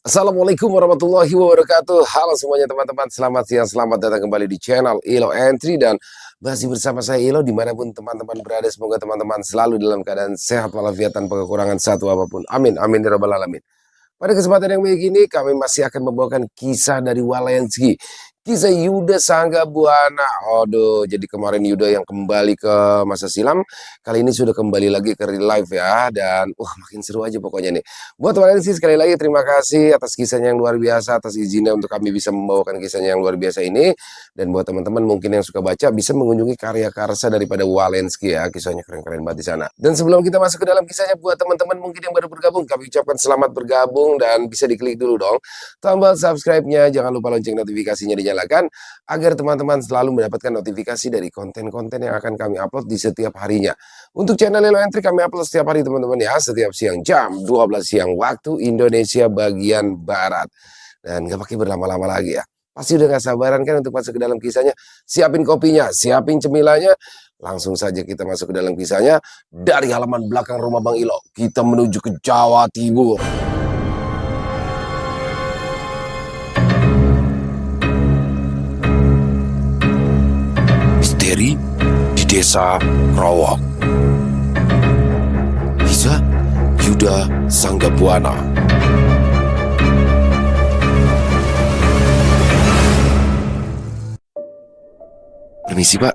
Assalamualaikum warahmatullahi wabarakatuh. Halo semuanya teman-teman, selamat siang, selamat datang kembali di channel Ilo Entry dan masih bersama saya Ilo dimanapun teman-teman berada. Semoga teman-teman selalu dalam keadaan sehat walafiat tanpa kekurangan satu apapun. Amin, amin ya rabbal alamin. Pada kesempatan yang baik ini kami masih akan membawakan kisah dari Walensky. Kisah Yuda Sanggabuana. Aduh, jadi kemarin Yuda yang kembali ke masa silam, kali ini sudah kembali lagi ke real life ya. Dan makin seru aja pokoknya nih. Buat Walensky sekali lagi terima kasih atas kisahnya yang luar biasa, atas izinnya untuk kami bisa membawakan kisahnya yang luar biasa ini. Dan buat teman-teman mungkin yang suka baca bisa mengunjungi karya karsa daripada Walensky ya. Kisahnya keren-keren banget di sana. Dan sebelum kita masuk ke dalam kisahnya, buat teman-teman mungkin yang baru bergabung, kami ucapkan selamat bergabung dan bisa diklik dulu dong tombol subscribe-nya, jangan lupa lonceng notifikasinya dinyalakan agar teman-teman selalu mendapatkan notifikasi dari konten-konten yang akan kami upload di setiap harinya. Untuk channel Elo Entry kami upload setiap hari teman-teman ya, setiap siang jam 12 siang waktu Indonesia bagian Barat. Dan gak pakai berlama-lama lagi ya. Pasti udah gak sabaran kan untuk masuk ke dalam kisahnya. Siapin kopinya, siapin cemilannya. Langsung saja kita masuk ke dalam kisahnya. Dari halaman belakang rumah Bang Ilo, kita menuju ke Jawa Timur. Misteri di desa Rawak. Kisah Yuda Sanggabuana. Permisi Pak,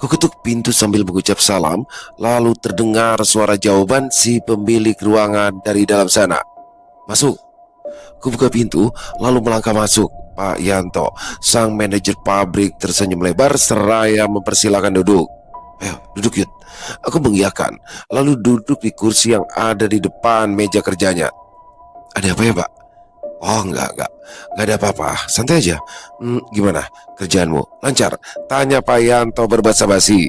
ku ketuk pintu sambil mengucap salam, lalu terdengar suara jawaban si pemilik ruangan dari dalam sana. Masuk. Ku buka pintu, lalu melangkah masuk. Pak Yanto, sang manajer pabrik tersenyum lebar seraya mempersilakan duduk. Ayo, duduk Yud. Aku mengiyakan, lalu duduk di kursi yang ada di depan meja kerjanya. Ada apa ya Pak? Oh enggak ada apa-apa, santai aja. Gimana kerjaanmu? Lancar? Tanya Pak Yanto berbahasa basi.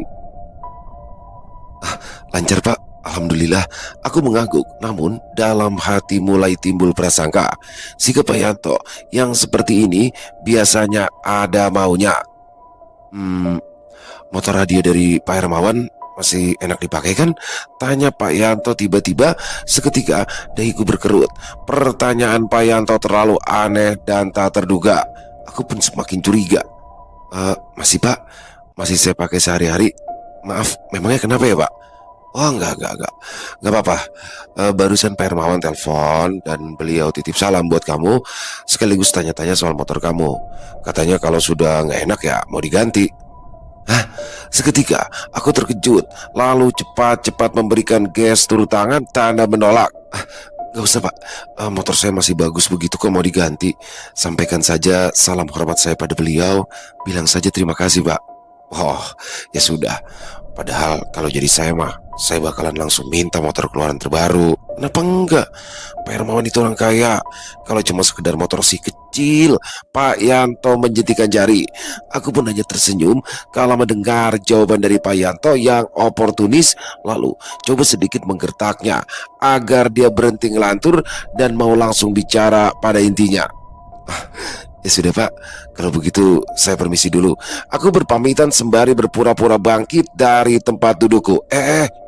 Lancar Pak, alhamdulillah. Aku mengangguk, namun dalam hati mulai timbul prasangka. Sikap Pak Yanto yang seperti ini biasanya ada maunya. Motor radio dari Pak Hermawan masih enak dipakai kan? Tanya Pak Yanto tiba-tiba. Seketika dahiku berkerut. Pertanyaan Pak Yanto terlalu aneh dan tak terduga. Aku pun semakin curiga. Masih Pak, masih saya pakai sehari-hari. Maaf, memangnya kenapa ya Pak? Oh enggak apa-apa. Barusan Pak Hermawan telepon dan beliau titip salam buat kamu, sekaligus tanya-tanya soal motor kamu. Katanya kalau sudah nggak enak ya mau diganti. Hah? Seketika aku terkejut, lalu cepat-cepat memberikan gestur tangan tanda menolak. Gak usah Pak, motor saya masih bagus begitu kok mau diganti. Sampaikan saja salam hormat saya pada beliau. Bilang saja terima kasih Pak. Oh ya sudah. Padahal kalau jadi saya mah, saya bakalan langsung minta motor keluaran terbaru. Kenapa enggak? Pak Hermawan itu orang kaya. Kalau cuma sekedar motor si kecil. Pak Yanto menjentikan jari. Aku pun hanya tersenyum kalau mendengar jawaban dari Pak Yanto yang oportunis. Lalu coba sedikit menggertaknya agar dia berhenti ngelantur dan mau langsung bicara pada intinya. Ya sudah Pak, kalau begitu saya permisi dulu. Aku berpamitan sembari berpura-pura bangkit dari tempat dudukku.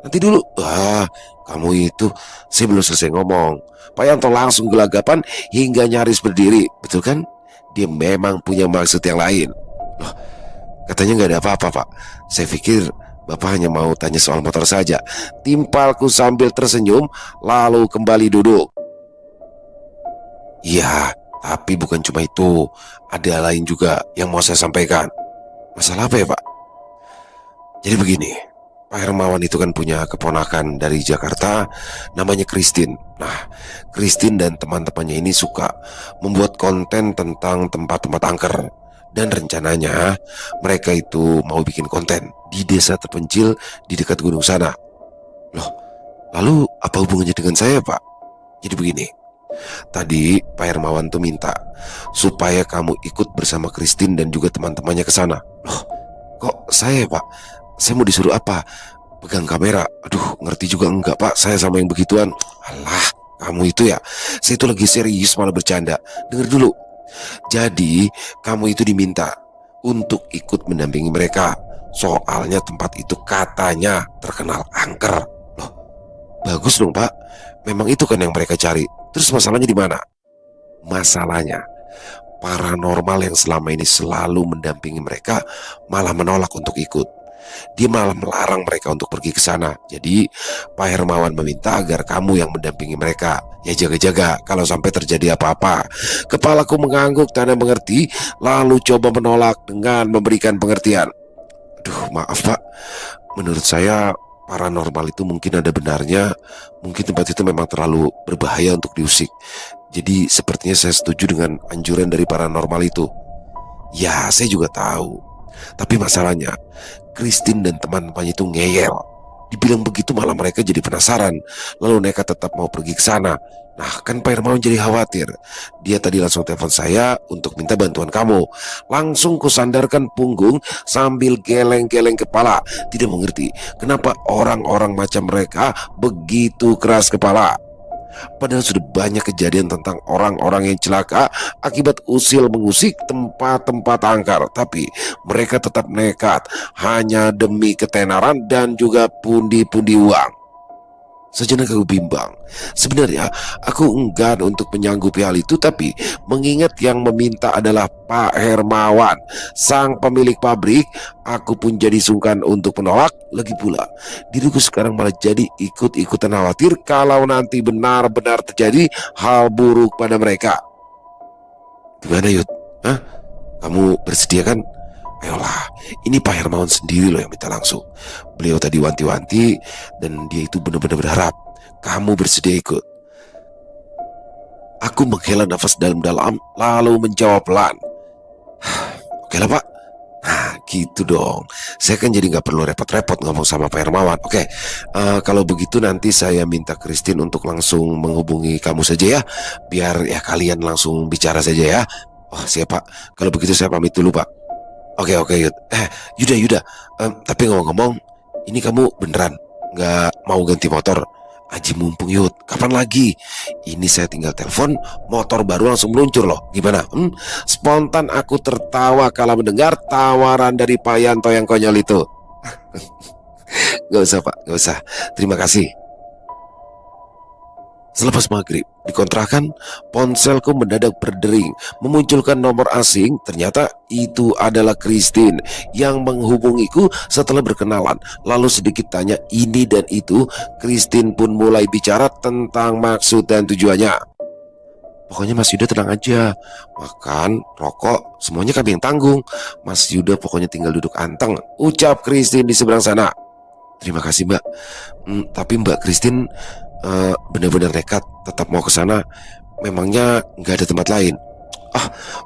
Nanti dulu. Kamu itu, saya belum selesai ngomong. Pak Yanto langsung gelagapan hingga nyaris berdiri. Betul kan? Dia memang punya maksud yang lain. Loh, katanya nggak ada apa-apa Pak. Saya pikir Bapak hanya mau tanya soal motor saja. Timpalku sambil tersenyum, lalu kembali duduk. Iya, tapi bukan cuma itu. Ada lain juga yang mau saya sampaikan. Masalah apa ya Pak? Jadi begini, Pak Hermawan itu kan punya keponakan dari Jakarta, namanya Christine. Nah, Christine dan teman-temannya ini suka membuat konten tentang tempat-tempat angker. Dan rencananya mereka itu mau bikin konten di desa terpencil di dekat gunung sana. Loh, lalu apa hubungannya dengan saya Pak? Jadi begini, tadi Pak Hermawan tuh minta supaya kamu ikut bersama Christine dan juga teman-temannya ke sana. Loh, kok saya Pak? Saya mau disuruh apa? Pegang kamera? Aduh, ngerti juga enggak Pak, saya sama yang begituan. Alah, kamu itu ya, saya itu lagi serius malah bercanda. Dengar dulu. Jadi, kamu itu diminta untuk ikut mendampingi mereka. Soalnya tempat itu katanya terkenal angker. Loh, bagus dong Pak. Memang itu kan yang mereka cari. Terus masalahnya di mana? Masalahnya, paranormal yang selama ini selalu mendampingi mereka malah menolak untuk ikut. Dia malah melarang mereka untuk pergi ke sana. Jadi Pak Hermawan meminta agar kamu yang mendampingi mereka. Ya jaga-jaga kalau sampai terjadi apa-apa. Kepalaku mengangguk tanda mengerti, lalu coba menolak dengan memberikan pengertian. Aduh, maaf Pak, menurut saya paranormal itu mungkin ada benarnya. Mungkin tempat itu memang terlalu berbahaya untuk diusik. Jadi sepertinya saya setuju dengan anjuran dari paranormal itu. Ya, saya juga tahu. Tapi masalahnya, Christine dan teman-temannya itu ngeyel. Dibilang begitu malah mereka jadi penasaran. Lalu nekat tetap mau pergi ke sana. Nah, kan Pak Hermawan jadi khawatir. Dia tadi langsung telepon saya untuk minta bantuan kamu. Langsung kusandarkan punggung sambil geleng-geleng kepala. Tidak mengerti kenapa orang-orang macam mereka begitu keras kepala. Padahal sudah banyak kejadian tentang orang-orang yang celaka akibat usil mengusik tempat-tempat angker. Tapi mereka tetap nekat hanya demi ketenaran dan juga pundi-pundi uang. Sejenak aku bimbang. Sebenarnya aku enggan untuk menyanggupi hal itu, tapi mengingat yang meminta adalah Pak Hermawan, sang pemilik pabrik, aku pun jadi sungkan untuk menolak. Lagi pula diriku sekarang malah jadi ikut-ikutan khawatir kalau nanti benar-benar terjadi hal buruk pada mereka. Gimana Yud? Hah? Kamu bersedia kan? Ayolah, ini Pak Hermawan sendiri loh yang minta langsung. Beliau tadi wanti-wanti dan dia itu benar-benar berharap kamu bersedia ikut. Aku menghela nafas dalam-dalam lalu menjawab pelan. Oke lah Pak. Nah gitu dong. Saya kan jadi gak perlu repot-repot ngomong sama Pak Hermawan. Oke, kalau begitu nanti saya minta Christine untuk langsung menghubungi kamu saja ya. Biar ya kalian langsung bicara saja ya. Oh siap Pak. Kalau begitu saya pamit dulu Pak. Oke Yud. Yuda. Tapi ngomong-ngomong, ini kamu beneran nggak mau ganti motor? Aji mumpung Yud, kapan lagi? Ini saya tinggal telepon, motor baru langsung meluncur loh. Gimana? Spontan aku tertawa kala mendengar tawaran dari Pak Yanto yang konyol itu. Gak usah Pak, gak usah. Terima kasih. Selepas maghrib, di kontrakan, ponselku mendadak berdering, memunculkan nomor asing. Ternyata itu adalah Christine yang menghubungiku setelah berkenalan. Lalu sedikit tanya ini dan itu, Christine pun mulai bicara tentang maksud dan tujuannya. Pokoknya Mas Yuda tenang aja, makan, rokok, semuanya kami yang tanggung. Mas Yuda pokoknya tinggal duduk anteng, ucap Christine di seberang sana. Terima kasih Mbak. Tapi Mbak Christine benar-benar nekat tetap mau ke sana. Memangnya nggak ada tempat lain?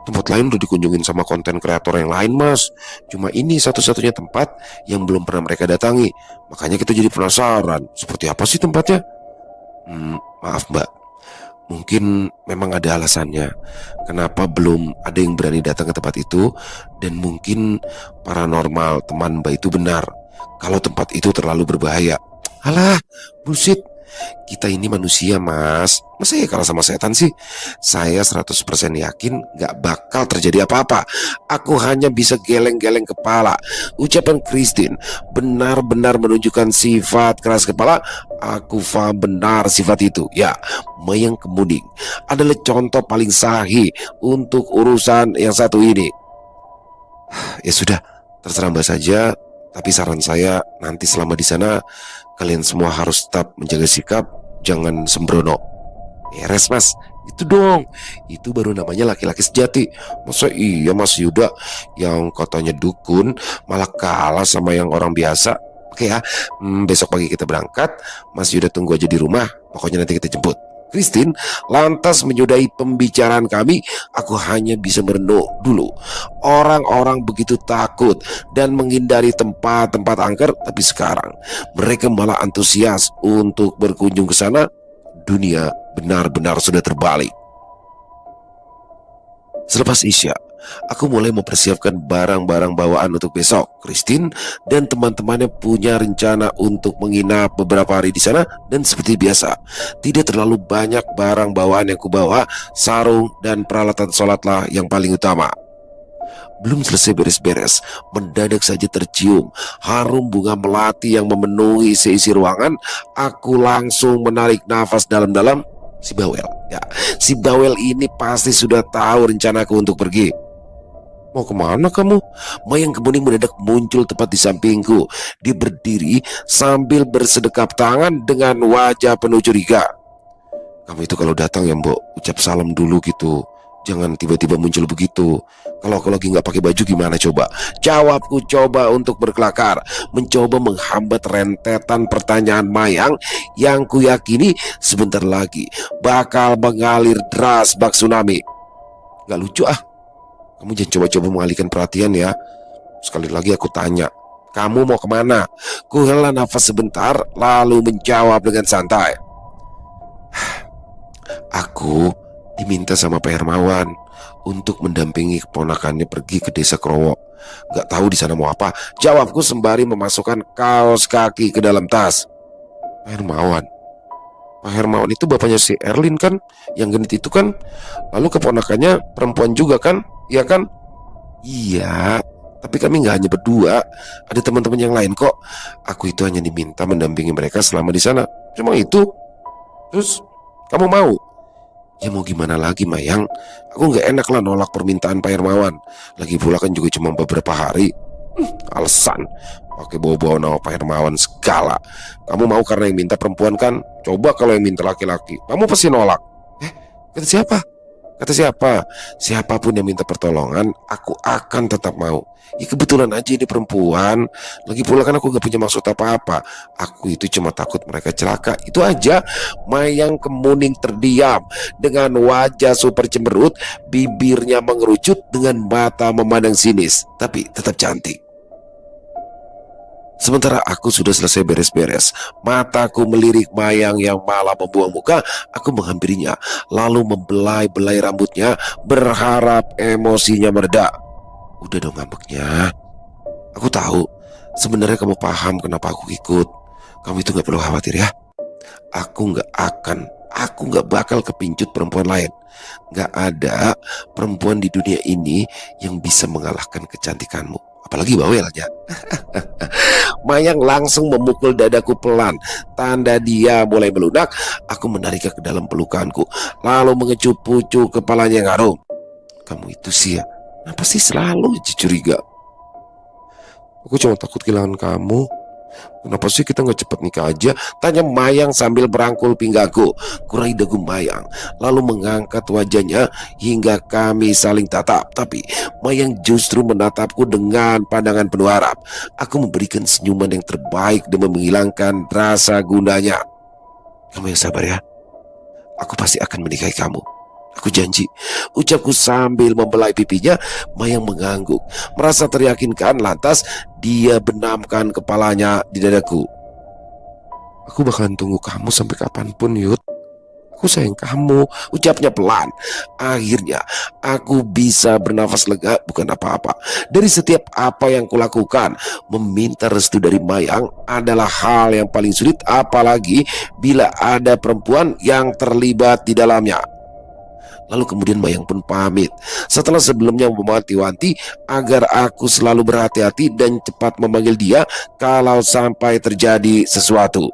Tempat lain udah dikunjungin sama konten kreator yang lain Mas. Cuma ini satu-satunya tempat yang belum pernah mereka datangi. Makanya kita jadi penasaran, seperti apa sih tempatnya? Maaf Mbak, mungkin memang ada alasannya kenapa belum ada yang berani datang ke tempat itu. Dan mungkin paranormal teman Mbak itu benar kalau tempat itu terlalu berbahaya. Alah, bullshit. Kita ini manusia Mas, masa ya kalah sama setan sih? Saya 100% yakin gak bakal terjadi apa-apa. Aku hanya bisa geleng-geleng kepala. Ucapan Christine benar-benar menunjukkan sifat keras kepala. Aku paham benar sifat itu. Ya, Mayang Kemuding adalah contoh paling sahih untuk urusan yang satu ini. Ya sudah, terserah Mbak saja. Tapi saran saya nanti selama di sana kalian semua harus tetap menjaga sikap, jangan sembrono. Beres Mas, itu dong. Itu baru namanya laki-laki sejati. Masa iya Mas Yuda yang katanya dukun malah kalah sama yang orang biasa. Oke ya, besok pagi kita berangkat. Mas Yuda tunggu aja di rumah. Pokoknya nanti kita jemput. Christine lantas menyudahi pembicaraan kami. Aku hanya bisa merenung dulu. Orang-orang begitu takut dan menghindari tempat-tempat angker, tapi sekarang mereka malah antusias untuk berkunjung ke sana. Dunia benar-benar sudah terbalik. Selepas Isya, aku mulai mempersiapkan barang-barang bawaan untuk besok. Christine dan teman-temannya punya rencana untuk menginap beberapa hari di sana. Dan seperti biasa, tidak terlalu banyak barang bawaan yang kubawa. Sarung dan peralatan sholatlah yang paling utama. Belum selesai beres-beres, mendadak saja tercium harum bunga melati yang memenuhi seisi ruangan. Aku langsung menarik nafas dalam-dalam. Si bawel Ya, si bawel ini pasti sudah tahu rencanaku untuk pergi. Mau kemana kamu? Mayang kemuning mendadak muncul tepat di sampingku. Dia berdiri sambil bersedekap tangan dengan wajah penuh curiga. Kamu itu kalau datang ya mbok, ucap salam dulu gitu. Jangan tiba-tiba muncul begitu. Kalau aku lagi nggak pakai baju gimana coba? Jawabku coba untuk berkelakar, mencoba menghambat rentetan pertanyaan Mayang yang kuyakini sebentar lagi bakal mengalir deras bak tsunami. Gak lucu ah. Kamu jangan coba-coba mengalihkan perhatian ya. Sekali lagi aku tanya, kamu mau kemana? Ku hela nafas sebentar lalu menjawab dengan santai. Aku diminta sama Pak Hermawan untuk mendampingi keponakannya pergi ke desa Krowok. Gak tahu di sana mau apa. Jawabku sembari memasukkan kaos kaki ke dalam tas. Pak Hermawan. Pak Hermawan itu bapaknya si Erlin kan, yang genit itu kan. Lalu keponakannya perempuan juga kan, iya kan? Iya. Tapi kami nggak hanya berdua, ada teman-teman yang lain kok. Aku itu hanya diminta mendampingi mereka selama di sana. Cuma itu. Terus kamu mau? Ya mau gimana lagi Mayang. Aku nggak enak lah nolak permintaan Pak Hermawan. Lagi pula kan juga cuma beberapa hari. Alasan pakai bawa-bawa nama Pak Hermawan segala. Kamu mau karena yang minta perempuan kan? Coba kalau yang minta laki-laki, kamu pasti nolak. Kata siapa? Kata siapa? Siapapun yang minta pertolongan, aku akan tetap mau. Ya kebetulan aja ini perempuan. Lagi pula kan aku gak punya maksud apa-apa. Aku itu cuma takut mereka celaka. Itu aja. Mayang kemuning terdiam dengan wajah super cemberut, bibirnya mengerucut dengan mata memandang sinis, tapi tetap cantik. Sementara aku sudah selesai beres-beres, mataku melirik Mayang yang malah membuang muka. Aku menghampirinya, lalu membelai-belai rambutnya, berharap emosinya mereda. Udah dong ngambeknya. Aku tahu, sebenarnya kamu paham kenapa aku ikut. Kamu itu gak perlu khawatir ya. Aku gak bakal kepincut perempuan lain. Gak ada perempuan di dunia ini yang bisa mengalahkan kecantikanmu. Apalagi bawel aja. Mayang langsung memukul dadaku pelan. Tanda dia mulai melunak. Aku menariknya ke dalam pelukanku, lalu mengecup pucuk kepalanya yang harum. Kamu itu sih ya, kenapa sih selalu curiga? Aku cuma takut kehilangan kamu. Kenapa sih kita gak cepet nikah aja? Tanya Mayang sambil merangkul pinggangku. Kurai dagu Mayang, lalu mengangkat wajahnya hingga kami saling tatap. Tapi Mayang justru menatapku dengan pandangan penuh harap. Aku memberikan senyuman yang terbaik demi menghilangkan rasa gunanya. Kamu yang sabar ya. Aku pasti akan menikahi kamu. Aku janji, ucapku sambil membelai pipinya. Mayang mengangguk, merasa teryakinkan. Lantas dia benamkan kepalanya di dadaku. Aku bakalan tunggu kamu sampai kapanpun, Yud. Aku sayang kamu, ucapnya pelan. Akhirnya aku bisa bernafas lega. Bukan apa-apa. Dari setiap apa yang kulakukan, meminta restu dari Mayang adalah hal yang paling sulit, apalagi bila ada perempuan yang terlibat di dalamnya. Lalu kemudian Mayang pun pamit, setelah sebelumnya mewanti-wanti agar aku selalu berhati-hati dan cepat memanggil dia kalau sampai terjadi sesuatu.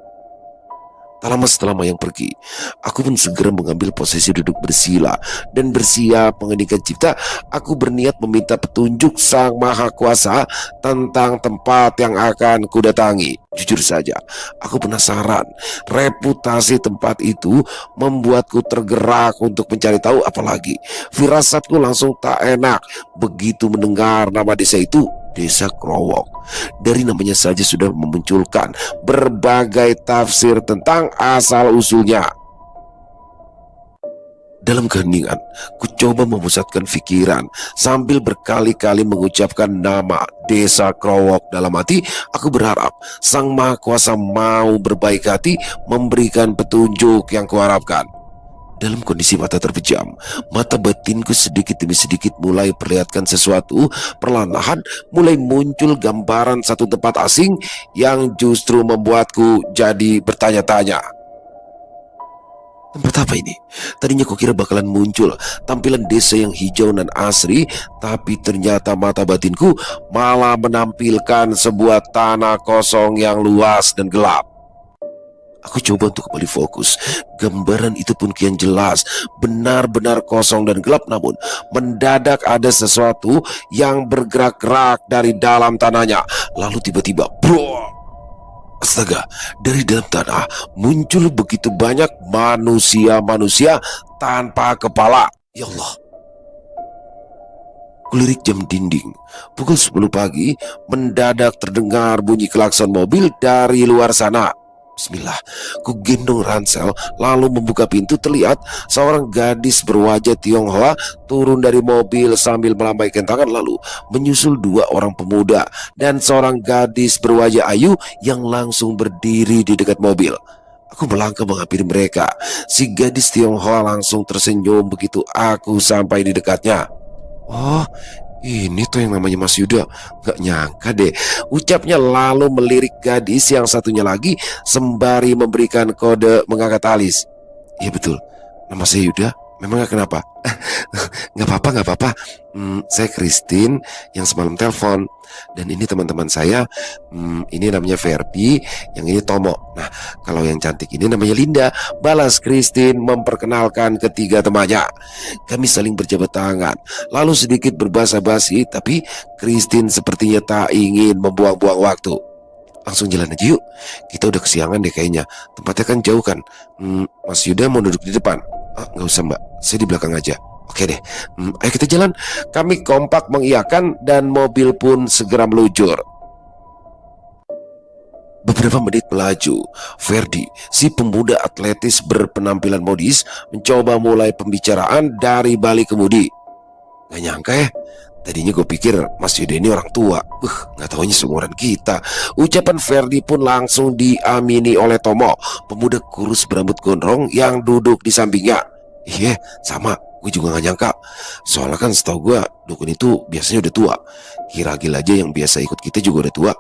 Tak lama setelah Mayang pergi, aku pun segera mengambil posisi duduk bersila dan bersiap mengeningkan cipta. Aku berniat meminta petunjuk Sang Maha Kuasa tentang tempat yang akan kudatangi. Jujur saja, aku penasaran. Reputasi tempat itu membuatku tergerak untuk mencari tahu, apalagi firasatku langsung tak enak begitu mendengar nama desa itu, Desa Krowok. Dari namanya saja sudah memunculkan berbagai tafsir tentang asal-usulnya. Dalam keheningan, ku coba memusatkan pikiran sambil berkali-kali mengucapkan nama Desa Krowok dalam hati. Aku berharap Sang Maha Kuasa mau berbaik hati memberikan petunjuk yang kuharapkan. Dalam kondisi mata terpejam, mata batinku sedikit demi sedikit mulai perlihatkan sesuatu. Perlahan-lahan mulai muncul gambaran satu tempat asing yang justru membuatku jadi bertanya-tanya. Tempat apa ini? Tadinya kukira bakalan muncul tampilan desa yang hijau dan asri, tapi ternyata mata batinku malah menampilkan sebuah tanah kosong yang luas dan gelap. Aku coba untuk kembali fokus. Gambaran itu pun kian jelas, benar-benar kosong dan gelap. Namun mendadak ada sesuatu yang bergerak-gerak dari dalam tanahnya. Lalu tiba-tiba, bro, astaga, dari dalam tanah muncul begitu banyak manusia-manusia tanpa kepala. Ya Allah. Kulirik jam dinding. Pukul 10 pagi, mendadak terdengar bunyi klakson mobil dari luar sana. Bismillah, ku gendong ransel lalu membuka pintu. Terlihat seorang gadis berwajah Tionghoa turun dari mobil sambil melambaikan tangan, lalu menyusul dua orang pemuda dan seorang gadis berwajah ayu yang langsung berdiri di dekat mobil. Aku melangkah menghampiri mereka. Si gadis Tionghoa langsung tersenyum begitu aku sampai di dekatnya. Oh, ini tuh yang namanya Mas Yuda. Gak nyangka deh, ucapnya lalu melirik gadis yang satunya lagi sembari memberikan kode mengangkat alis. Iya betul, nama saya Yuda. Memangnya kenapa? Gak apa-apa, gak apa-apa. Saya Christine yang semalam telepon. Dan ini teman-teman saya. Ini namanya Verdi, yang ini Tomo. Nah, kalau yang cantik ini namanya Linda. Balas Christine memperkenalkan ketiga temannya. Kami saling berjabat tangan, lalu sedikit berbasa-basi. Tapi Christine sepertinya tak ingin membuang-buang waktu. Langsung jalan aja yuk, kita udah kesiangan deh kayaknya. Tempatnya kan jauh kan. Mas Yuda mau duduk di depan? Gak usah mbak, saya di belakang aja. Oke deh, ayo kita jalan. Kami kompak mengiyakan dan mobil pun segera meluncur. Beberapa menit melaju, Verdi, si pemuda atletis berpenampilan modis, mencoba mulai pembicaraan dari balik kemudi. Gak nyangka ya, tadinya gue pikir Mas Yuda ini orang tua. Gak taunya seumuran kita. Ucapan Verdi pun langsung diamini oleh Tomo, pemuda kurus berambut gondrong yang duduk di sampingnya. Iya, sama, gue juga gak nyangka. Soalnya kan setahu gue dukun itu biasanya udah tua. Kiragil aja yang biasa ikut kita juga udah tua.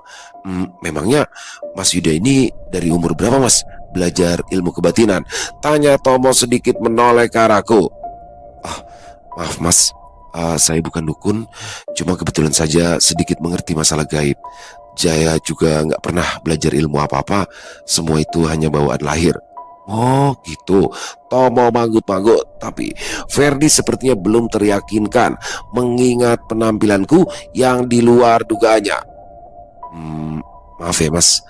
Memangnya Mas Yuda ini dari umur berapa mas belajar ilmu kebatinan? Tanya Tomo sedikit menoleh ke arahku. Maaf mas, saya bukan dukun, cuma kebetulan saja sedikit mengerti masalah gaib. Saya juga nggak pernah belajar ilmu apa-apa, semua itu hanya bawaan lahir. Oh gitu, Tomo manggut-manggut. Tapi Verdi sepertinya belum teryakinkan mengingat penampilanku yang di luar dugaannya. Maaf ya mas,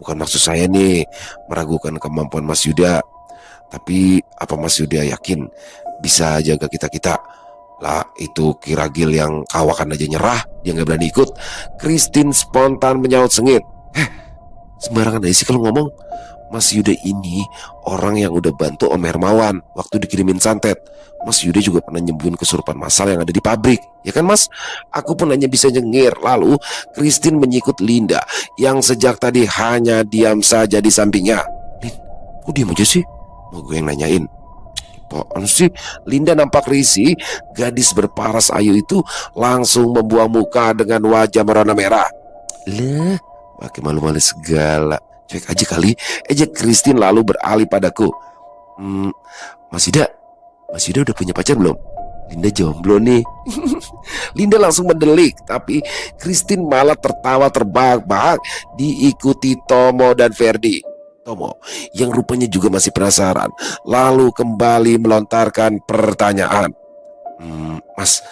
bukan maksud saya nih meragukan kemampuan Mas Yuda. Tapi apa Mas Yuda yakin bisa jaga kita-kita? Lah itu Kiragil yang kawakan aja nyerah, dia gak berani ikut. Christine spontan menyaut sengit. Sembarangan aja sih kalau ngomong. Mas Yuda ini orang yang udah bantu Om Hermawan waktu dikirimin santet. Mas Yuda juga pernah nyembuhin kesurupan massal yang ada di pabrik, ya kan mas? Aku pun hanya bisa nyengir. Lalu Christine menyikut Linda yang sejak tadi hanya diam saja di sampingnya. Lin, kok diam aja sih? Mau gue yang nanyain. Apaan sih? Linda nampak risih. Gadis berparas ayu itu langsung membuang muka dengan wajah merona merah. Lah, pakai malu-malu segala. Cuek aja kali. Ejek Christine lalu beralih padaku. Mas Yuda udah punya pacar belum? Linda jomblo nih. Linda langsung mendelik, tapi Christine malah tertawa terbahak-bahak diikuti Tomo dan Verdi. Tomo yang rupanya juga masih penasaran lalu kembali melontarkan pertanyaan. Mas,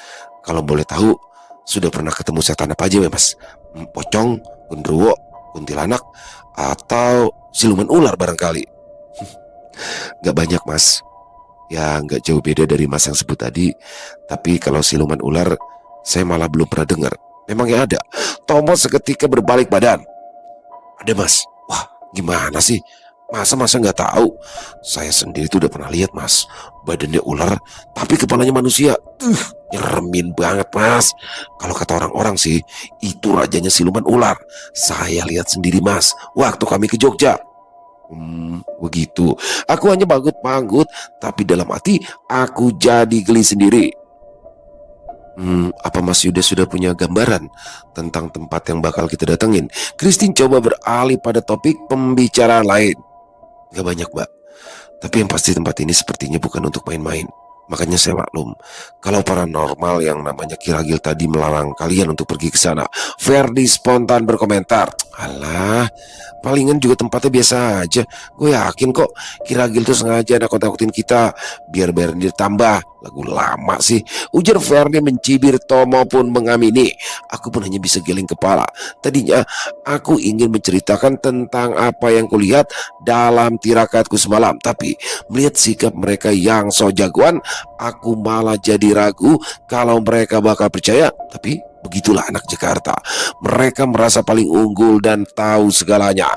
kalau boleh tahu sudah pernah ketemu setan apa aja ya mas? Pocong, genderuwo, kuntilanak, atau siluman ular barangkali? Gak banyak mas. Ya gak jauh beda dari mas yang sebut tadi. Tapi kalau siluman ular saya malah belum pernah dengar. Memangnya ada? Tomo seketika berbalik badan. Ada mas. Wah gimana sih? Masa gak tahu? Saya sendiri tuh udah pernah lihat mas. Badannya ular tapi kepalanya manusia. Nyeremin banget mas. Kalau kata orang-orang sih itu rajanya siluman ular. Saya lihat sendiri mas waktu kami ke Jogja. Begitu. Aku hanya manggut-manggut, tapi dalam hati aku jadi geli sendiri. Apa Mas Yuda sudah punya gambaran tentang tempat yang bakal kita datengin? Christine coba beralih pada topik pembicaraan lain. Gak banyak mbak, tapi yang pasti tempat ini sepertinya bukan untuk main-main. Makanya saya maklum kalau paranormal yang namanya Kiragil tadi melarang kalian untuk pergi ke sana. Ferdi spontan berkomentar, "Alah, palingan juga tempatnya biasa aja. Gue yakin kok Kiragil tuh sengaja nakut-nakutin kita biar bayaran dia tambah. Lagu lama sih," ujar Ferdi mencibir. Tomo pun mengamini. Aku pun hanya bisa geleng kepala. Tadinya aku ingin menceritakan tentang apa yang kulihat dalam tirakatku semalam, tapi melihat sikap mereka yang so jagoan, aku malah jadi ragu kalau mereka bakal percaya. Tapi begitulah anak Jakarta. Mereka merasa paling unggul dan tahu segalanya.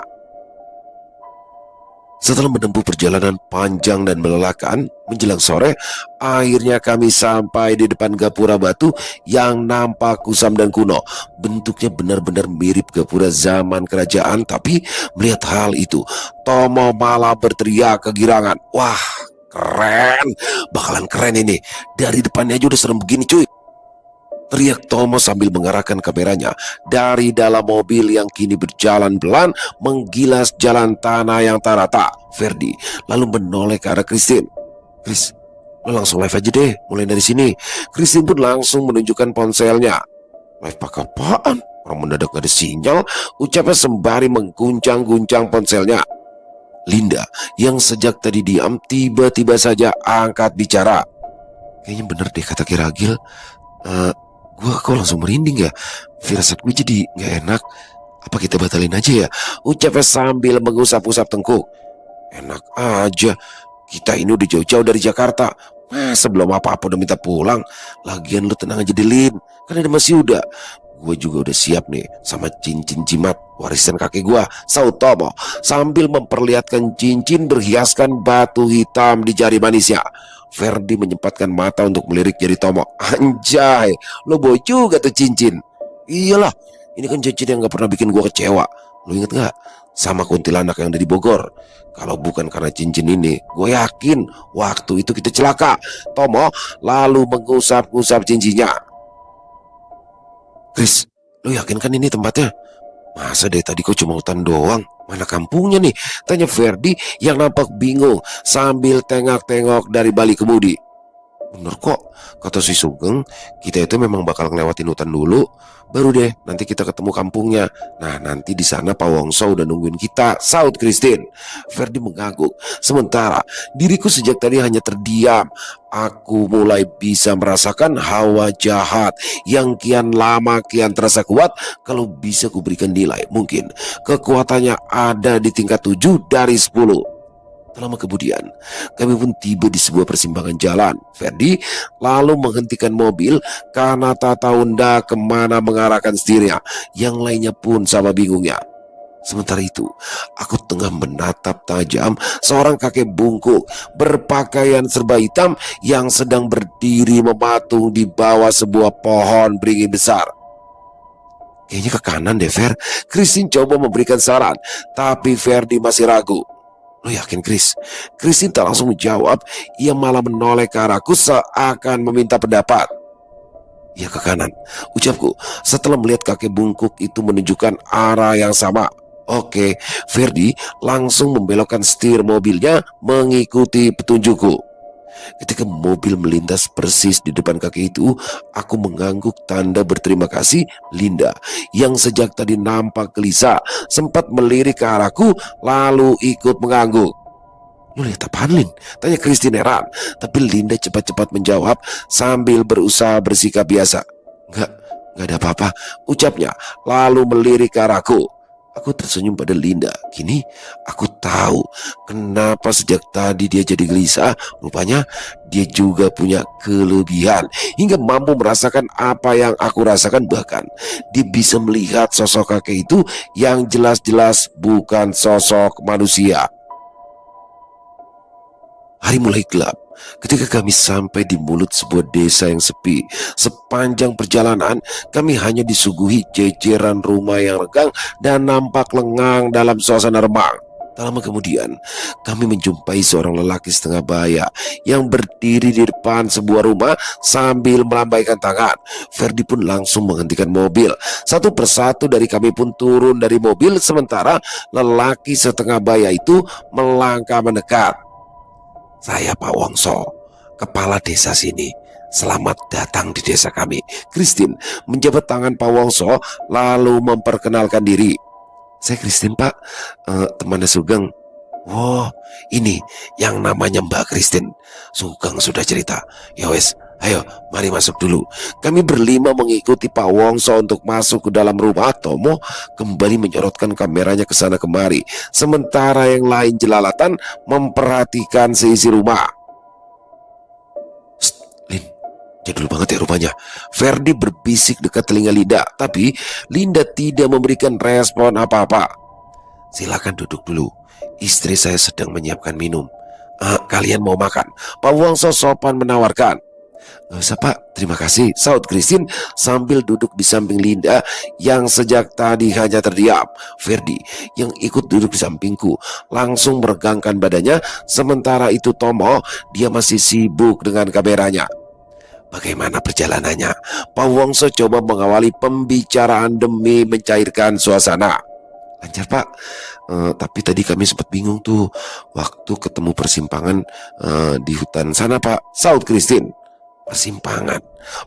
Setelah menempuh perjalanan panjang dan melelahkan, menjelang sore, akhirnya kami sampai di depan gapura batu yang nampak kusam dan kuno. Bentuknya benar-benar mirip gapura zaman kerajaan, tapi melihat hal itu, Tomo malah berteriak kegirangan. "Wah, keren! Bakalan keren ini. Dari depannya aja udah serem begini, cuy!" teriak Tomo sambil mengarahkan kameranya dari dalam mobil yang kini berjalan pelan menggilas jalan tanah yang tak rata. Ferdi lalu menoleh ke arah Christine. "Chris, lo langsung live aja deh, mulai dari sini." Christine pun langsung menunjukkan ponselnya. "Live pakai apaan? Orang mendadak gak ada sinyal," ucapnya sembari mengguncang-guncang ponselnya. Linda yang sejak tadi diam tiba-tiba saja angkat bicara. "Kayaknya bener deh kata Kiragil. Eh, Gua kok langsung merinding ya. Firasat gue jadi gak enak. Apa kita batalin aja ya?" ucapnya sambil mengusap-usap tengkuk. "Enak aja. Kita ini udah jauh-jauh dari Jakarta. Sebelum apa-apa udah minta pulang. Lagian lu tenang aja Lin. Kan ada Mas Yuda. Gue juga udah siap nih sama cincin jimat warisan kakek gue," saut Tomo sambil memperlihatkan cincin berhiaskan batu hitam di jari manisnya. Ferdi menyempatkan mata untuk melirik jari Tomo. "Anjay, lo bawa juga tuh cincin." "Iyalah, ini kan cincin yang gak pernah bikin gue kecewa. Lo inget gak sama kuntilanak yang dari Bogor? Kalau bukan karena cincin ini, gue yakin waktu itu kita celaka." Tomo lalu mengusap-usap cincinnya. "Chris, lo yakin kan ini tempatnya? Masa dari tadi kok cuma hutan doang? Mana kampungnya nih?" tanya Ferdi yang nampak bingung sambil tengok-tengok dari balik kemudi. "Bener kok, kata si Sugeng, kita itu memang bakal ngelewatin hutan dulu, baru deh nanti kita ketemu kampungnya. Nah, nanti di sana Pak Wongso udah nungguin kita," saut Christine. Ferdi mengangguk. Sementara diriku sejak tadi hanya terdiam. Aku mulai bisa merasakan hawa jahat yang kian lama kian terasa kuat. Kalau bisa kuberikan nilai, mungkin kekuatannya ada di tingkat 7 dari 10. Tak lama kemudian, kami pun tiba di sebuah persimpangan jalan. Ferdi lalu menghentikan mobil karena tak tahu ndak kemana mengarahkan setirnya. Yang lainnya pun sama bingungnya. Sementara itu, aku tengah menatap tajam seorang kakek bungkuk berpakaian serba hitam yang sedang berdiri mematung di bawah sebuah pohon beringin besar. "Kayaknya ke kanan deh, Fer." Christine coba memberikan saran, tapi Ferdi masih ragu. "Lo yakin, Chris?" Christine tak langsung menjawab. Ia malah menoleh ke arahku seakan meminta pendapat. "Ya, ke kanan," ucapku setelah melihat kakek bungkuk itu menunjukkan arah yang sama. Oke, Ferdi langsung membelokkan setir mobilnya mengikuti petunjukku. Ketika mobil melintas persis di depan kakek itu, aku mengangguk tanda berterima kasih. Linda yang sejak tadi nampak gelisah sempat melirik ke arahku lalu ikut mengangguk. "Lu lihat apaan, Lin?" tanya Christine heran. Tapi Linda cepat-cepat menjawab sambil berusaha bersikap biasa. Enggak ada apa-apa," ucapnya lalu melirik ke arahku. Aku tersenyum pada Linda. Kini aku tahu kenapa sejak tadi dia jadi gelisah. Rupanya dia juga punya kelebihan hingga mampu merasakan apa yang aku rasakan. Bahkan dia bisa melihat sosok kakek itu yang jelas-jelas bukan sosok manusia. Hari mulai gelap ketika kami sampai di mulut sebuah desa yang sepi. Sepanjang perjalanan kami hanya disuguhi jejeran rumah yang renggang dan nampak lengang dalam suasana remang. Tak lama kemudian kami menjumpai seorang lelaki setengah baya yang berdiri di depan sebuah rumah sambil melambaikan tangan. Ferdi pun langsung menghentikan mobil. Satu persatu dari kami pun turun dari mobil sementara lelaki setengah baya itu melangkah mendekat. "Saya Pak Wongso," kepala desa sini. Selamat datang di desa kami. Christine menjabat tangan Pak Wongso lalu memperkenalkan diri. Saya Christine Pak, temannya Sugeng. Wow, ini yang namanya Mbak Christine. Sugeng sudah cerita. Ya wes, ayo mari masuk dulu. Kami berlima mengikuti Pak Wongso untuk masuk ke dalam rumah. Tomo kembali menyorotkan kameranya ke sana kemari, sementara yang lain jelalatan memperhatikan seisi rumah. Lin, jadul banget ya rumahnya. Ferdi berbisik dekat telinga Linda, tapi Linda tidak memberikan respon apa-apa. Silakan duduk dulu. Istri saya sedang menyiapkan minum. Kalian mau makan? Pak Wongso sopan menawarkan. Gak usah Pak, terima kasih, saut Christine sambil duduk di samping Linda yang sejak tadi hanya terdiam. Ferdi yang ikut duduk di sampingku langsung meregangkan badannya, sementara itu Tomo dia masih sibuk dengan kameranya. Bagaimana perjalanannya? Pak Wongso coba mengawali pembicaraan demi mencairkan suasana. Lancar Pak, tapi tadi kami sempat bingung tuh waktu ketemu persimpangan di hutan sana Pak, saut Christine. Persimpangan?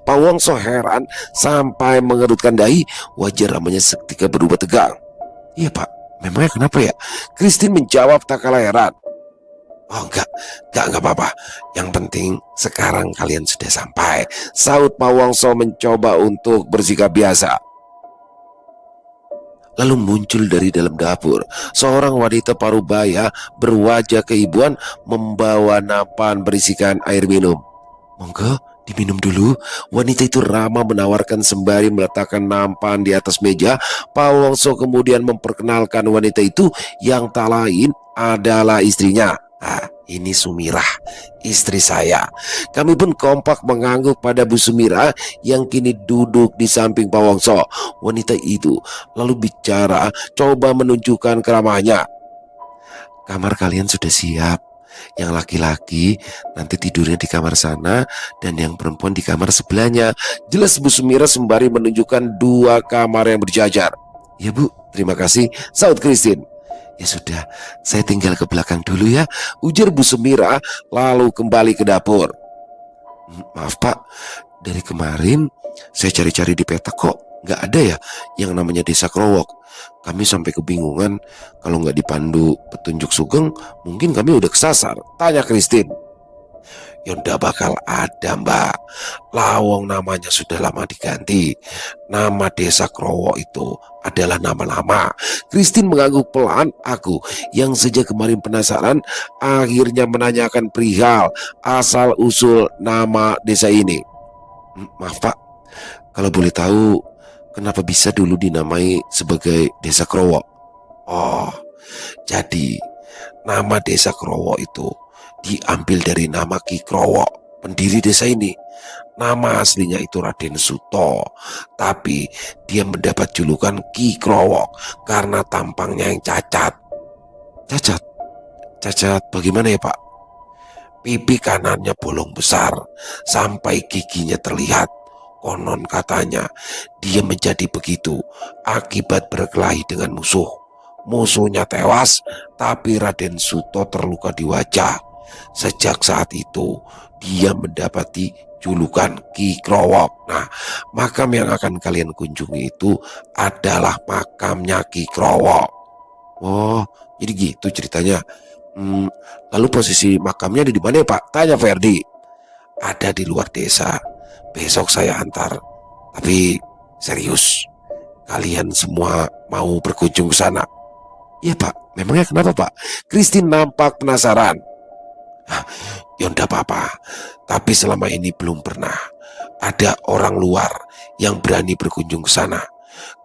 Pak Wongso heran sampai mengerutkan dahi, wajah ramanya seketika berubah tegang. Iya Pak, memangnya kenapa ya? Christine menjawab tak kalah heran. Oh enggak apa-apa. Yang penting sekarang kalian sudah sampai, saut Pak Wongso mencoba untuk bersikap biasa. Lalu muncul dari dalam dapur seorang wanita parubaya berwajah keibuan membawa nampan berisikan air minum. Monggo diminum dulu. Wanita itu ramah menawarkan sembari meletakkan nampan di atas meja. Pak Wongso kemudian memperkenalkan wanita itu yang tak lain adalah istrinya. Ini Sumirah, istri saya. Kami pun kompak mengangguk pada Bu Sumirah yang kini duduk di samping Pak Wongso. Wanita itu lalu bicara, coba menunjukkan keramahannya. Kamar kalian sudah siap. Yang laki-laki nanti tidurnya di kamar sana dan yang perempuan di kamar sebelahnya. Jelas Bu Sumirah sembari menunjukkan 2 kamar yang berjajar. Ya Bu, terima kasih, saut Christine. Ya sudah, saya tinggal ke belakang dulu ya, ujar Bu Sumirah lalu kembali ke dapur. Maaf Pak, dari kemarin saya cari-cari di peta kok nggak ada ya yang namanya Desa Krowok. Kami sampai kebingungan, kalau nggak dipandu petunjuk Sugeng mungkin kami udah kesasar, tanya Christine. Ya udah bakal ada Mbak, lawong namanya sudah lama diganti. Nama Desa Krowo itu adalah nama lama. Christine mengangguk pelan. Aku yang sejak kemarin penasaran akhirnya menanyakan perihal asal usul nama desa ini. Maaf Pak, kalau boleh tahu kenapa bisa dulu dinamai sebagai Desa Krowo? Oh, jadi nama Desa Krowo itu diambil dari nama Ki Krowo, pendiri desa ini. Nama aslinya itu Raden Suto, tapi dia mendapat julukan Ki Krowo karena tampangnya yang cacat. Cacat? Cacat bagaimana ya Pak? Pipi kanannya bolong besar sampai giginya terlihat. Konon katanya dia menjadi begitu akibat berkelahi dengan musuh. Musuhnya tewas, tapi Raden Suto terluka di wajah. Sejak saat itu dia mendapati julukan Ki Krowok. Nah, makam yang akan kalian kunjungi itu adalah makamnya Ki Krowok. Oh, jadi gitu ceritanya. Lalu posisi makamnya ada di mana ya Pak? Tanya Ferdi. Ada di luar desa. Besok saya antar. Tapi serius, kalian semua mau berkunjung ke sana? Iya Pak, memangnya kenapa Pak? Christine nampak penasaran. Ya enggak apa-apa, tapi selama ini belum pernah ada orang luar yang berani berkunjung ke sana.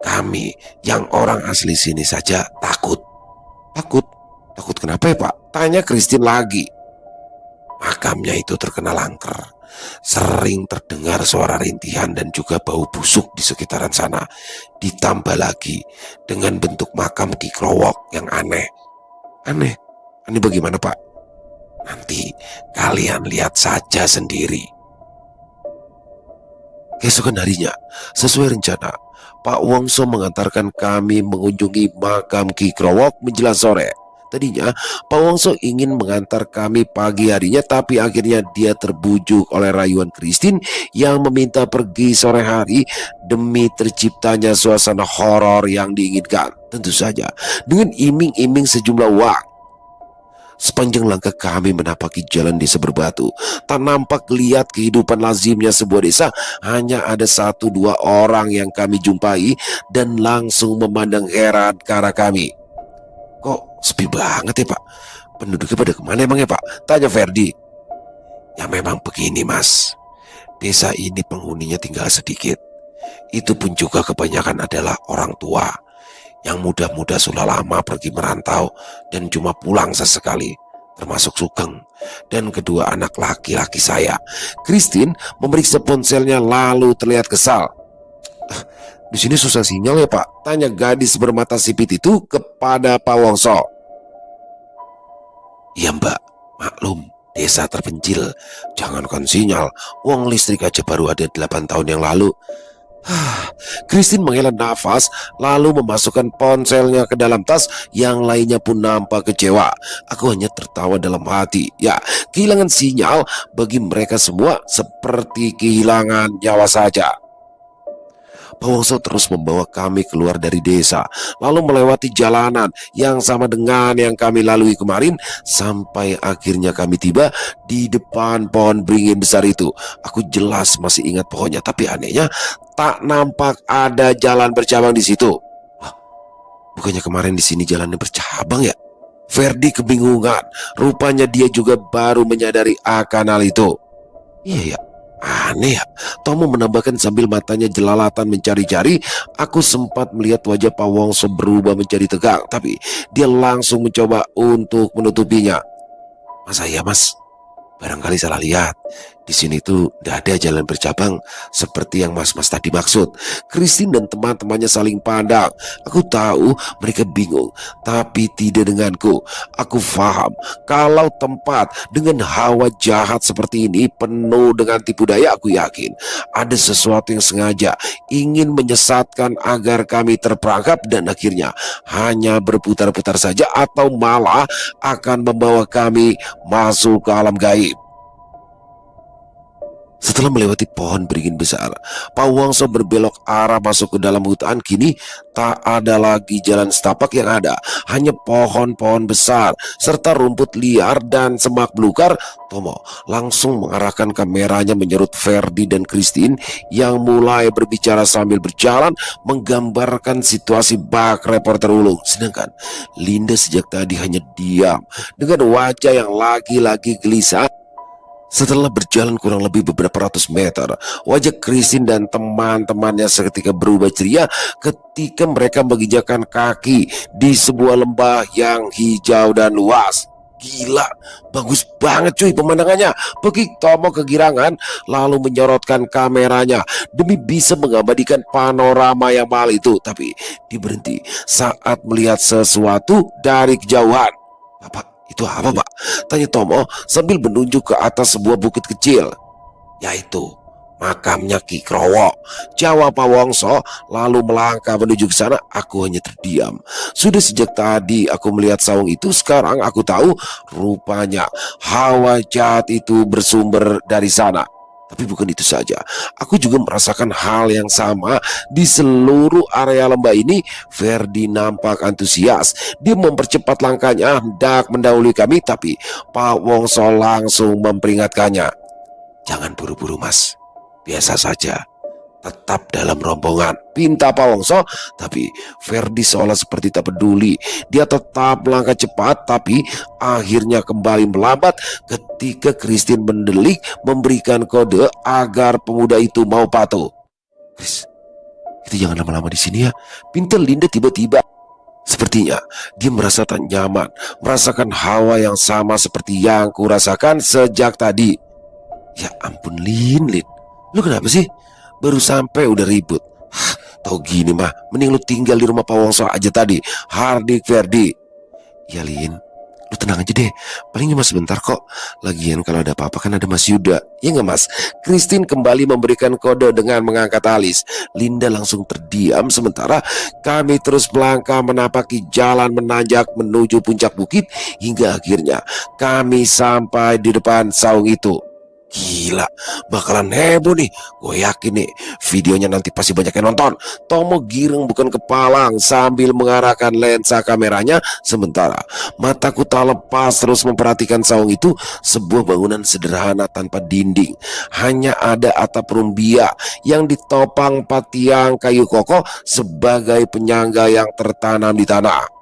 Kami yang orang asli sini saja takut. Takut? Takut kenapa ya Pak? Tanya Christine lagi. Makamnya itu terkenal angker. Sering terdengar suara rintihan dan juga bau busuk di sekitaran sana. Ditambah lagi dengan bentuk makam Ki Krowok yang aneh. Aneh? Aneh bagaimana Pak? Nanti kalian lihat saja sendiri. Keesokan harinya, sesuai rencana, Pak Wongso mengantarkan kami mengunjungi makam Ki Krowok menjelang sore. Tadinya Pak Wongso ingin mengantar kami pagi harinya, tapi akhirnya dia terbujuk oleh rayuan Christine yang meminta pergi sore hari demi terciptanya suasana horor yang diinginkan. Tentu saja dengan iming-iming sejumlah uang. Sepanjang langkah kami menapaki jalan desa berbatu, tak nampak lihat kehidupan lazimnya sebuah desa. Hanya ada satu dua orang yang kami jumpai dan langsung memandang heran ke arah kami. Kok sepi banget ya Pak? Penduduknya pada kemana emang ya Pak? Tanya Ferdi. Ya memang begini Mas, desa ini penghuninya tinggal sedikit. Itu pun juga kebanyakan adalah orang tua. Yang muda-muda sudah lama pergi merantau dan cuma pulang sesekali, termasuk Sugeng dan kedua anak laki-laki saya. Christine memeriksa ponselnya lalu terlihat kesal. Di sini susah sinyal ya Pak? Tanya gadis bermata sipit itu kepada Pak Wongso. Iya Mbak, maklum desa terpencil. Jangankan sinyal, uang listrik aja baru ada 8 tahun yang lalu. Christine menghela nafas lalu memasukkan ponselnya ke dalam tas. Yang lainnya pun nampak kecewa. Aku hanya tertawa dalam hati. Ya, kehilangan sinyal bagi mereka semua seperti kehilangan nyawa saja. Pak Wongso terus membawa kami keluar dari desa, lalu melewati jalanan yang sama dengan yang kami lalui kemarin, sampai akhirnya kami tiba di depan pohon beringin besar itu. Aku jelas masih ingat pohonnya, tapi anehnya tak nampak ada jalan bercabang di situ. Wah, bukannya kemarin di sini jalannya bercabang ya? Ferdi kebingungan. Rupanya dia juga baru menyadari akan hal itu. Iya ya, aneh ya. Tomo menambahkan sambil matanya jelalatan mencari-cari. Aku sempat melihat wajah Pak Wongso berubah menjadi tegang, tapi dia langsung mencoba untuk menutupinya. Masa ya Mas? Barangkali salah lihat. Di sini tuh tidak ada jalan bercabang seperti yang mas-mas tadi maksud. Christine dan teman-temannya saling pandang. Aku tahu mereka bingung, tapi tidak denganku. Aku paham kalau tempat dengan hawa jahat seperti ini penuh dengan tipu daya. Aku yakin ada sesuatu yang sengaja ingin menyesatkan agar kami terperangkap dan akhirnya hanya berputar-putar saja, atau malah akan membawa kami masuk ke alam gaib. Setelah melewati pohon beringin besar, Pak Wongso berbelok arah masuk ke dalam hutan. Kini tak ada lagi jalan setapak yang ada, hanya pohon-pohon besar serta rumput liar dan semak belukar. Tomo langsung mengarahkan kameranya menyerut Ferdi dan Christine yang mulai berbicara sambil berjalan, menggambarkan situasi bak reporter ulung. Sedangkan Linda sejak tadi hanya diam dengan wajah yang lagi-lagi gelisah. Setelah berjalan kurang lebih beberapa ratus meter, wajah Christine dan teman-temannya seketika berubah ceria ketika mereka menginjakkan kaki di sebuah lembah yang hijau dan luas. Gila, bagus banget cuy pemandangannya. Bagi Tomo kegirangan lalu menyorotkan kameranya demi bisa mengabadikan panorama yang mahal itu. Tapi dia berhenti saat melihat sesuatu dari kejauhan. Bapak, itu apa Pak? Tanya Tomo sambil menunjuk ke atas sebuah bukit kecil. Yaitu makamnya Ki Krowo, jawab Pak Wongso lalu melangkah menuju ke sana. Aku hanya terdiam. Sudah sejak tadi aku melihat saung itu, sekarang aku tahu rupanya hawa jahat itu bersumber dari sana. Tapi bukan itu saja, aku juga merasakan hal yang sama di seluruh area lembah ini. Ferdi nampak antusias. Dia mempercepat langkahnya hendak mendahului kami, tapi Pak Wongso langsung memperingatkannya. Jangan buru-buru Mas, biasa saja. Tetap dalam rombongan, pinta Pak Wongso. Tapi Ferdi seolah seperti tak peduli. Dia tetap melangkah cepat, tapi akhirnya kembali melambat ketika Christine mendelik memberikan kode agar pemuda itu mau patuh. Chris, kita jangan lama-lama di sini ya, pinta Linda tiba-tiba. Sepertinya dia merasa tak nyaman, merasakan hawa yang sama seperti yang kurasakan sejak tadi. Ya ampun Lin, lu kenapa sih? Baru sampai udah ribut. Tahu gini mah, mending lu tinggal di rumah Pak Wongso aja tadi. Hardik Ferdi. Ya Lin, Lu tenang aja deh, paling cuma sebentar kok. Lagian kalau ada apa-apa kan ada Mas Yuda. Ya nggak Mas? Christine kembali memberikan kode dengan mengangkat alis. Linda langsung terdiam sementara kami terus melangkah menapaki jalan menanjak menuju puncak bukit hingga akhirnya kami sampai di depan saung itu. Gila, bakalan heboh nih. Gue yakin nih, videonya nanti pasti banyak yang nonton. Tomo giring bukan kepalang sambil mengarahkan lensa kameranya. Sementara mataku tak lepas terus memperhatikan saung itu. Sebuah bangunan sederhana tanpa dinding. Hanya ada atap rumbia yang ditopang 4 tiang kayu kokoh sebagai penyangga yang tertanam di tanah.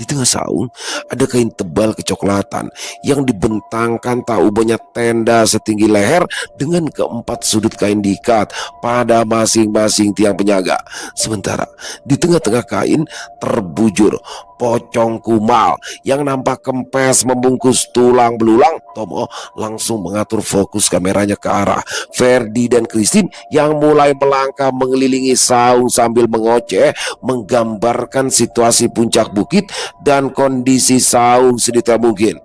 Di tengah saung ada kain tebal kecoklatan yang dibentangkan tak ubahnya tenda setinggi leher dengan keempat sudut kain diikat pada masing-masing tiang penyaga. Sementara di tengah-tengah kain terbujur pocong kumal yang nampak kempes membungkus tulang belulang. Tomo langsung mengatur fokus kameranya ke arah Ferdi dan Christine yang mulai melangkah mengelilingi saung sambil mengoceh menggambarkan situasi puncak bukit dan kondisi saung sedetail mungkin.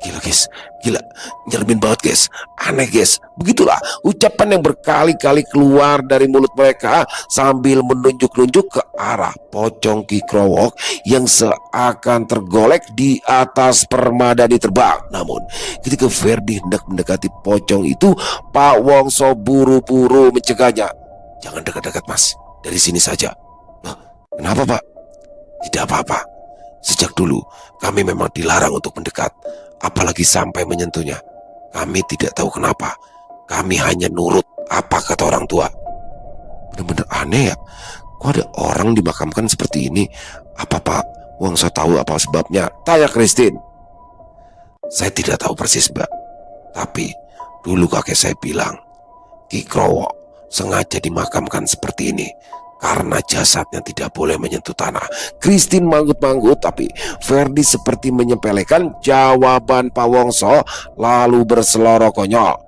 Gila guys, gila, nyeremin banget guys, aneh guys. Begitulah ucapan yang berkali-kali keluar dari mulut mereka sambil menunjuk-nunjuk ke arah pocong Ki Krowok yang seakan tergolek di atas permadani terbang. Namun ketika Ferdi hendak mendekati pocong itu, Pak Wongso buru-buru mencegahnya. Jangan dekat-dekat Mas, dari sini saja. Nah, kenapa Pak? Tidak apa-apa. Sejak dulu kami memang dilarang untuk mendekat, apalagi sampai menyentuhnya. Kami tidak tahu kenapa. Kami hanya nurut apa kata orang tua. Bener-bener aneh ya. Kok ada orang dimakamkan seperti ini? Apa Pak Wongso tahu apa sebabnya? Tanya Christine. Saya tidak tahu persis Mbak. Tapi dulu kakek saya bilang Ki Krowok sengaja dimakamkan seperti ini karena jasadnya tidak boleh menyentuh tanah. Christine manggut-manggut, tapi Ferdi seperti menyepelekan jawaban Pak Wongso lalu berseloroh konyol.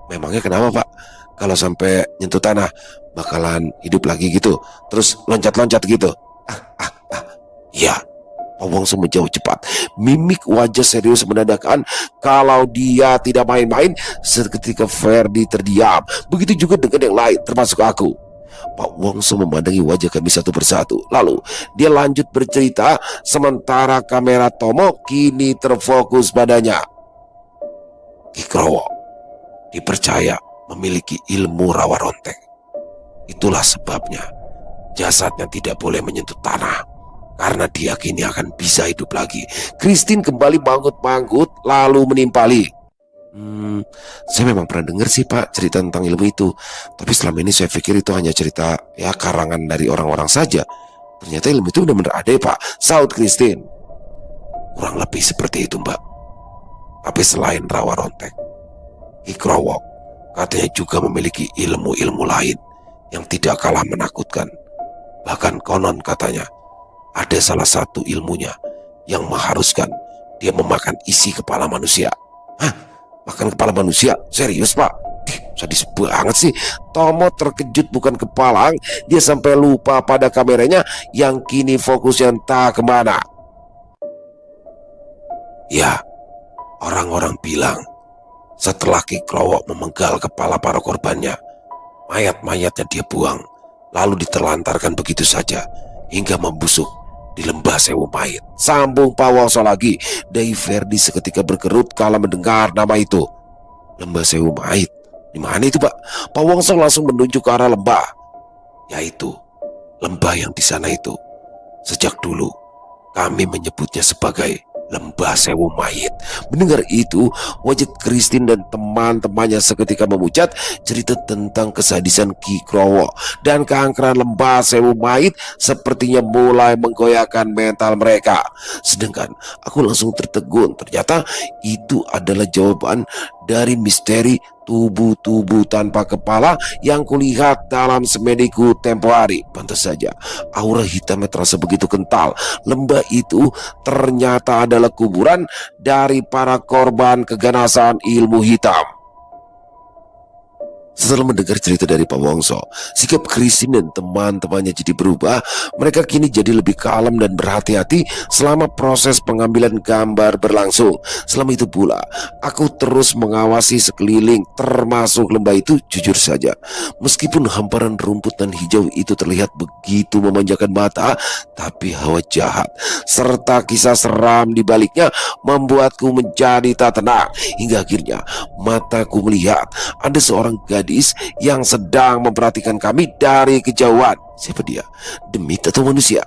Memangnya kenapa Pak? Kalau sampai nyentuh tanah bakalan hidup lagi gitu, terus loncat-loncat gitu? Iya. Pak Wongso menjawab cepat. Mimik wajah serius menandakan kalau dia tidak main-main. Seketika Ferdi terdiam. Begitu juga dengan yang lain, termasuk aku. Pak Wongso memandangi wajah kami satu persatu. Lalu dia lanjut bercerita sementara kamera Tomo kini terfokus padanya. Ki Krowok dipercaya memiliki ilmu rawa rontek. Itulah sebabnya jasadnya tidak boleh menyentuh tanah, karena diyakini akan bisa hidup lagi. Christine kembali manggut-manggut lalu menimpali. Saya memang pernah dengar sih Pak cerita tentang ilmu itu. Tapi selama ini saya pikir itu hanya cerita ya karangan dari orang-orang saja. Ternyata ilmu itu benar-benar ada ya Pak, saut Christine. Kurang lebih seperti itu Mbak. Tapi selain rawa rontek, Ki Krowok katanya juga memiliki ilmu-ilmu lain yang tidak kalah menakutkan. Bahkan konon katanya ada salah satu ilmunya yang mengharuskan dia memakan isi kepala manusia. Hah? Makan kepala manusia? Serius Pak? Sadis banget sih. Tomo terkejut bukan kepalang. Dia sampai lupa pada kameranya yang kini fokusnya entah kemana. Ya, orang-orang bilang setelah Ki Krowok memenggal kepala para korbannya, mayat-mayatnya dia buang, lalu diterlantarkan begitu saja hingga membusuk di lembah Sewu Mayit. Sambung Pak Wongso lagi. Dai Ferdi seketika berkerut kala mendengar nama itu. Lembah Sewu Mayit? Di mana itu Pak? Pak Wongso langsung menunjuk ke arah lembah. Yaitu lembah yang di sana itu. Sejak dulu kami menyebutnya sebagai Lembah Sewu Mayit. Mendengar itu, wajah Christine dan teman-temannya seketika memucat. Cerita tentang kesadisan Ki Krowok dan keangkeran Lembah Sewu Mayit sepertinya mulai menggoyahkan mental mereka. Sedangkan aku langsung tertegun. Ternyata itu adalah jawaban dari misteri tubuh-tubuh tanpa kepala yang kulihat dalam semediku tempo hari. Pantas saja aura hitamnya terasa begitu kental. Lembah itu ternyata adalah kuburan dari para korban keganasan ilmu hitam. Setelah mendengar cerita dari Pak Wongso, sikap Christine dan teman-temannya jadi berubah. Mereka kini jadi lebih kalem dan berhati-hati selama proses pengambilan gambar berlangsung. Selama itu pula, aku terus mengawasi sekeliling, termasuk lembah itu. Jujur saja, meskipun hamparan rumput dan hijau itu terlihat begitu memanjakan mata, tapi hawa jahat serta kisah seram di baliknya membuatku menjadi tak tenang. Hingga akhirnya mataku melihat ada seorang gadis yang sedang memperhatikan kami dari kejauhan. Siapa dia? Demit atau manusia?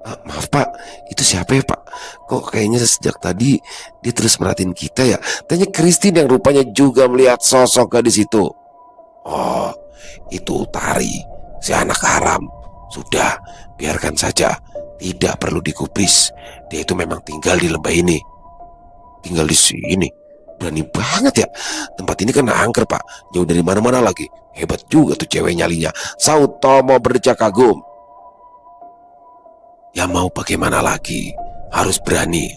Maaf Pak, itu siapa ya Pak? Kok kayaknya sejak tadi dia terus merhatiin kita ya? Tanya Christine yang rupanya juga melihat sosok gadis itu. Oh, itu Utari, si anak haram. Sudah, biarkan saja. Tidak perlu digubris. Dia itu memang tinggal di lembah ini. Tinggal di sini? Berani banget ya. Tempat ini kan angker Pak, jauh dari mana-mana lagi. Hebat juga tuh cewek nyalinya, saut Tomo berdecak kagum. Ya mau bagaimana lagi, harus berani.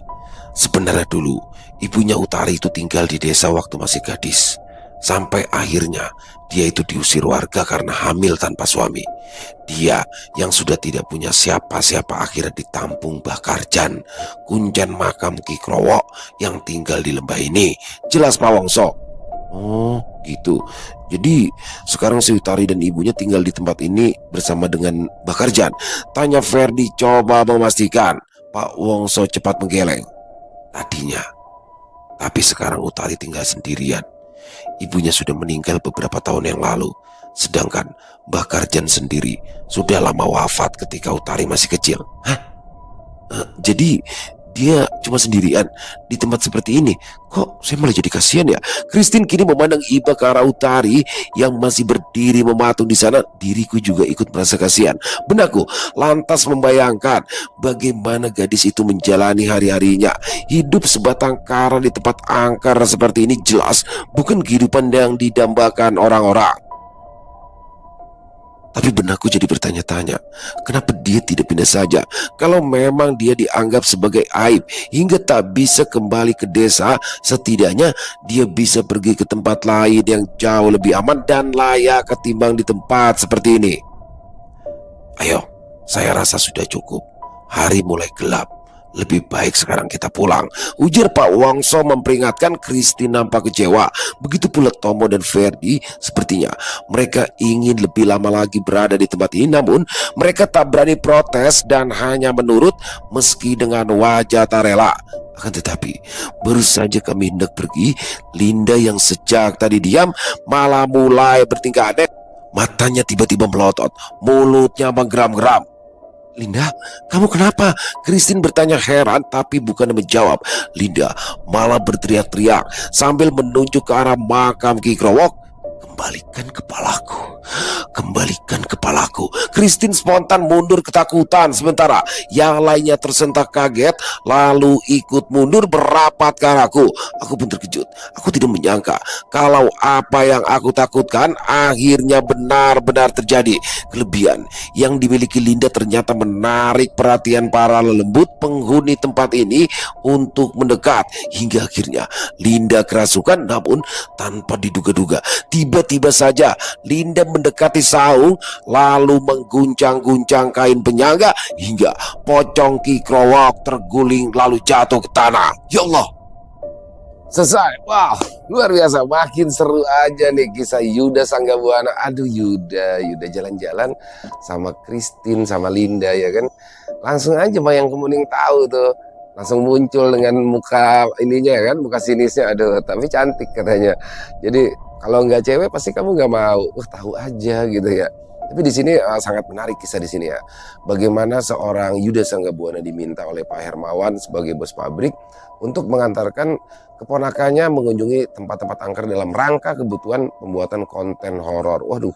Sebenarnya dulu ibunya Utari itu tinggal di desa waktu masih gadis. Sampai akhirnya dia itu diusir warga karena hamil tanpa suami. Dia yang sudah tidak punya siapa-siapa akhirnya ditampung Mbah Karjan, kuncen makam Ki Krowo yang tinggal di lembah ini. Jelas Pak Wongso? Oh gitu. Jadi sekarang si Utari dan ibunya tinggal di tempat ini bersama dengan Mbah Karjan. Tanya Ferdi coba memastikan. Pak Wongso cepat menggeleng. Tadinya. Tapi sekarang Utari tinggal sendirian. Ibunya sudah meninggal beberapa tahun yang lalu. Sedangkan Mbah Karjan sendiri sudah lama wafat ketika Utari masih kecil. Hah? Jadi dia cuma sendirian di tempat seperti ini. Kok saya malah jadi kasihan ya? Christine kini memandang iba ke arah Utari yang masih berdiri mematung di sana. Diriku juga ikut merasa kasihan. Benakku lantas membayangkan bagaimana gadis itu menjalani hari-harinya. Hidup sebatang kara di tempat angker seperti ini jelas bukan kehidupan yang didambakan orang-orang. Tapi benakku jadi bertanya-tanya, kenapa dia tidak pindah saja? Kalau memang dia dianggap sebagai aib hingga tak bisa kembali ke desa, setidaknya dia bisa pergi ke tempat lain yang jauh lebih aman dan layak ketimbang di tempat seperti ini. Ayo, saya rasa sudah cukup. Hari mulai gelap. Lebih baik sekarang kita pulang, ujar Pak Wongso memperingatkan. Christine nampak kecewa. Begitu pula Tomo dan Ferdi. Sepertinya mereka ingin lebih lama lagi berada di tempat ini, namun mereka tak berani protes dan hanya menurut meski dengan wajah tak rela. Akan tetapi baru saja kami hendak pergi, Linda yang sejak tadi diam malah mulai bertingkah aneh. Matanya tiba-tiba melotot, mulutnya menggeram-geram. Linda, kamu kenapa? Christine bertanya heran tapi bukan menjawab. Linda malah berteriak-teriak sambil menunjuk ke arah makam Ki Krowok. Kembalikan kepalaku, kembalikan kepalaku. Christine spontan mundur ketakutan, sementara yang lainnya tersentak kaget lalu ikut mundur berapat ke arahku. Aku pun terkejut. Aku tidak menyangka kalau apa yang aku takutkan akhirnya benar-benar terjadi. Kelebihan yang dimiliki Linda ternyata menarik perhatian para lelembut penghuni tempat ini untuk mendekat. Hingga akhirnya Linda kerasukan, namun tanpa diduga-duga tiba-tiba saja Linda mendekati saung lalu mengguncang-guncang kain penyangga hingga pocong Ki Krowok terguling lalu jatuh ke tanah. Ya Allah, selesai. Wow, luar biasa. Makin seru aja nih kisah Yuda Sanggabuana. Aduh, Yuda jalan-jalan sama Christine sama Linda ya kan. Langsung aja Bayang Kemuning tahu tuh. Langsung muncul dengan muka ininya ya kan, muka sinisnya. Aduh, tapi cantik katanya. Jadi kalau nggak cewek pasti kamu nggak mau. Tahu aja gitu ya. Tapi di sini sangat menarik kisah di sini ya. Bagaimana seorang Yuda Sanggabuana diminta oleh Pak Hermawan sebagai bos pabrik untuk mengantarkan keponakannya mengunjungi tempat-tempat angker dalam rangka kebutuhan pembuatan konten horor. Waduh.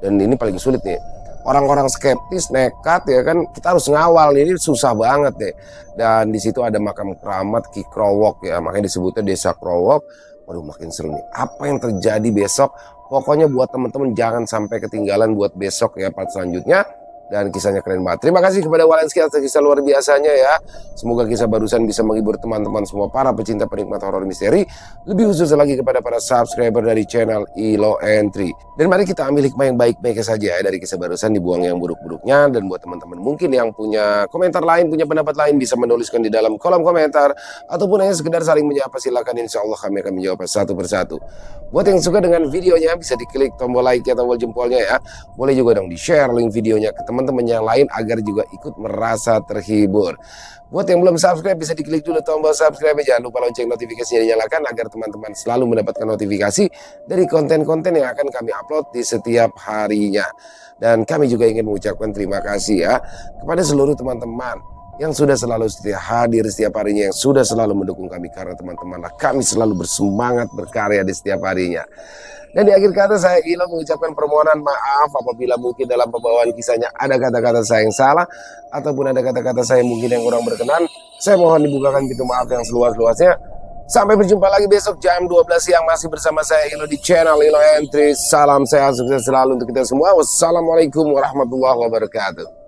Dan ini paling sulit nih. Orang-orang skeptis, nekat ya kan, kita harus ngawal. Ini susah banget deh. Dan di situ ada makam keramat Ki Krowok ya, makanya disebutnya Desa Krowok. Waduh, makin seru nih. Apa yang terjadi besok? Pokoknya buat teman-teman jangan sampai ketinggalan buat besok ya part selanjutnya. dan kisahnya keren banget. Terima kasih kepada Walenski atas kisah luar biasanya ya. Semoga kisah barusan bisa menghibur teman-teman semua para pecinta penikmat horor misteri. Lebih khusus lagi kepada para subscriber dari channel Ilo Entry. Dan mari kita ambil hikmah yang baik-baik saja ya dari kisah barusan, dibuang yang buruk-buruknya. Dan buat teman-teman mungkin yang punya komentar lain, punya pendapat lain, bisa menuliskan di dalam kolom komentar. Ataupun hanya sekedar saling menyapa, silakan, insya Allah kami akan menjawab satu persatu. Buat yang suka dengan videonya bisa diklik tombol like atau tombol jempolnya ya. Boleh juga dong di-share link videonya ke teman-teman yang lain agar juga ikut merasa terhibur. Buat yang belum subscribe bisa diklik dulu tombol subscribe, jangan lupa lonceng notifikasinya dinyalakan agar teman-teman selalu mendapatkan notifikasi dari konten-konten yang akan kami upload di setiap harinya. Dan kami juga ingin mengucapkan terima kasih ya kepada seluruh teman-teman yang sudah selalu setia hadir setiap harinya, yang sudah selalu mendukung kami, karena teman-temanlah kami selalu bersemangat berkarya di setiap harinya. Dan di akhir kata saya Ilo mengucapkan permohonan maaf apabila mungkin dalam pembawaan kisahnya ada kata-kata saya yang salah ataupun ada kata-kata saya mungkin yang kurang berkenan. Saya mohon dibukakan pintu maaf yang seluas-luasnya. Sampai berjumpa lagi besok jam 12 siang masih bersama saya Ilo di channel Ilo Entry. Salam sehat, sukses selalu untuk kita semua. Wassalamualaikum warahmatullahi wabarakatuh.